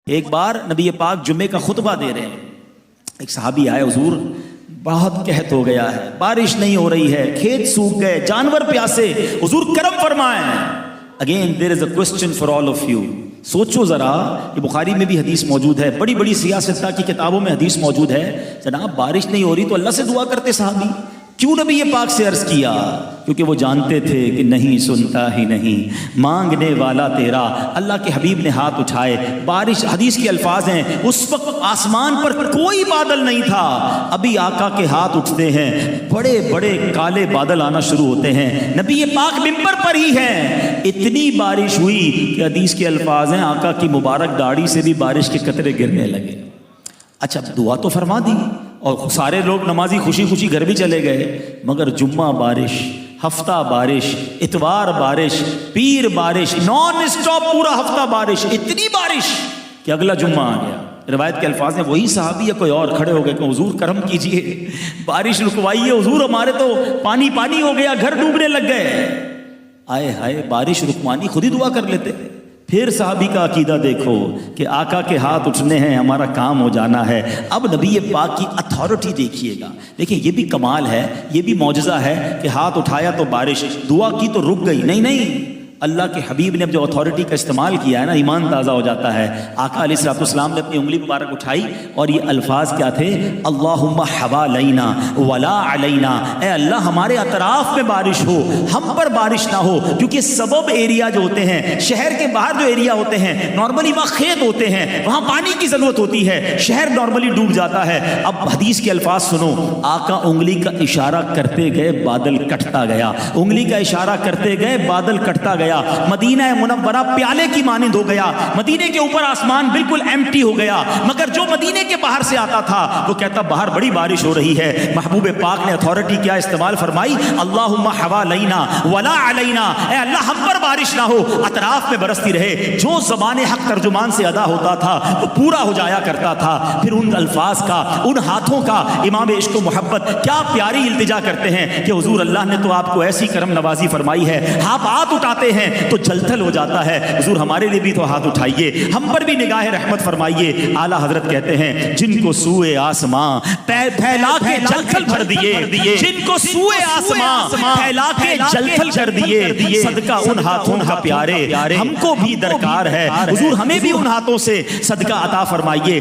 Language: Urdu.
ایک بار نبی پاک جمعے کا خطبہ دے رہے ہیں، ایک صحابی آئے، حضور بہت قحط ہو گیا ہے، بارش نہیں ہو رہی ہے، کھیت سوکھ گئے، جانور پیاسے، حضور کرم فرمائیں۔ Again there is a question for all of you, سوچو ذرا، یہ بخاری میں بھی حدیث موجود ہے، بڑی بڑی سیاستہ کی کتابوں میں حدیث موجود ہے، جناب بارش نہیں ہو رہی تو اللہ سے دعا کرتے صحابی، کیوں نبی پاک سے عرض کیا؟ کیونکہ وہ جانتے تھے کہ نہیں سنتا ہی نہیں، مانگنے والا تیرا۔ اللہ کے حبیب نے ہاتھ اٹھائے، بارش، حدیث کے الفاظ ہیں، اس وقت آسمان پر کوئی بادل نہیں تھا، ابھی آقا کے ہاتھ اٹھتے ہیں، بڑے بڑے کالے بادل آنا شروع ہوتے ہیں، نبی پاک منبر پر ہی ہیں، اتنی بارش ہوئی کہ حدیث کے الفاظ ہیں آقا کی مبارک داڑھی سے بھی بارش کے قطرے گرنے لگے۔ اچھا دعا تو فرما دی اور سارے لوگ نمازی خوشی خوشی گھر بھی چلے گئے، مگر جمعہ بارش، ہفتہ بارش، اتوار بارش، پیر بارش، نان اسٹاپ پورا ہفتہ بارش، اتنی بارش کہ اگلا جمعہ آ گیا۔ روایت کے الفاظ ہیں وہی صحابی یا کوئی اور کھڑے ہو گئے کہ حضور کرم کیجئے، بارش رکوائیے، حضور ہمارے تو پانی پانی ہو گیا، گھر ڈوبنے لگ گئے۔ آئے ہائے، بارش رکوانی خود ہی دعا کر لیتے۔ پھر صحابی کا عقیدہ دیکھو کہ آقا کے ہاتھ اٹھنے ہیں، ہمارا کام ہو جانا ہے۔ اب نبی پاک کی اتھارٹی دیکھیے گا، دیکھیں یہ بھی کمال ہے، یہ بھی معجزہ ہے کہ ہاتھ اٹھایا تو بارش، دعا کی تو رک گئی، نہیں، اللہ کے حبیب نے اب جو اتھارٹی کا استعمال کیا ہے نا، ایمان تازہ ہو جاتا ہے۔ آقا علیہ الصلوۃ والسلام نے اپنی انگلی مبارک اٹھائی اور یہ الفاظ کیا تھے؟ اللہم حوالینا ولا علینا، اے اللہ ہمارے اطراف میں بارش ہو، ہم پر بارش نہ ہو، کیونکہ سبب ایریا جو ہوتے ہیں، شہر کے باہر جو ایریا ہوتے ہیں، نارملی وہاں کھیت ہوتے ہیں، وہاں پانی کی ضرورت ہوتی ہے، شہر نارملی ڈوب جاتا ہے۔ اب حدیث کے الفاظ سنو، آقا انگلی کا اشارہ کرتے گئے، بادل کٹتا گیا، انگلی کا اشارہ کرتے گئے، بادل کٹتا گیا، مدینہ منورہ پیالے کی مانند ہو گیا، مدینے کے اوپر آسمان بالکل ایمٹی ہو گیا، مگر جو مدینے کے باہر سے آتا تھا وہ کہتا باہر بڑی بارش ہو رہی ہے۔ محبوب پاک نے اتھارٹی کیا استعمال فرمائی؟ اللہم حوالینا ولا علینا، اے اللہ ہم پر بارش نہ ہو، اطراف میں برستی رہے۔ جو زبان حق ترجمان سے ادا ہوتا تھا وہ پورا ہو جایا کرتا تھا۔ پھر ان الفاظ کا، ان ہاتھوں کا امام عشق و محبت کیا پیاری التجا کرتے ہیں کہ حضور اللہ نے تو آپ کو ایسی کرم نوازی فرمائی ہے، آپ ہاتھ اٹھاتے ہیں تو جل تھل ہو جاتا ہے، حضور ہمارے لیے بھی تو ہاتھ اٹھائیے، ہم پر بھی نگاہ رحمت فرمائیے۔ اعلیٰ حضرت کہتے ہیں جن کو سوئے آسماں پھیلا کے جل تھل بھر دیے، جن کو سوئے آسماں پھیلا کے جل تھل کر دیے، صدقہ ان ہاتھوں کا پیارے ہم کو بھی درکار ہے، حضور ہمیں بھی ان ہاتھوں سے صدقہ عطا فرمائیے۔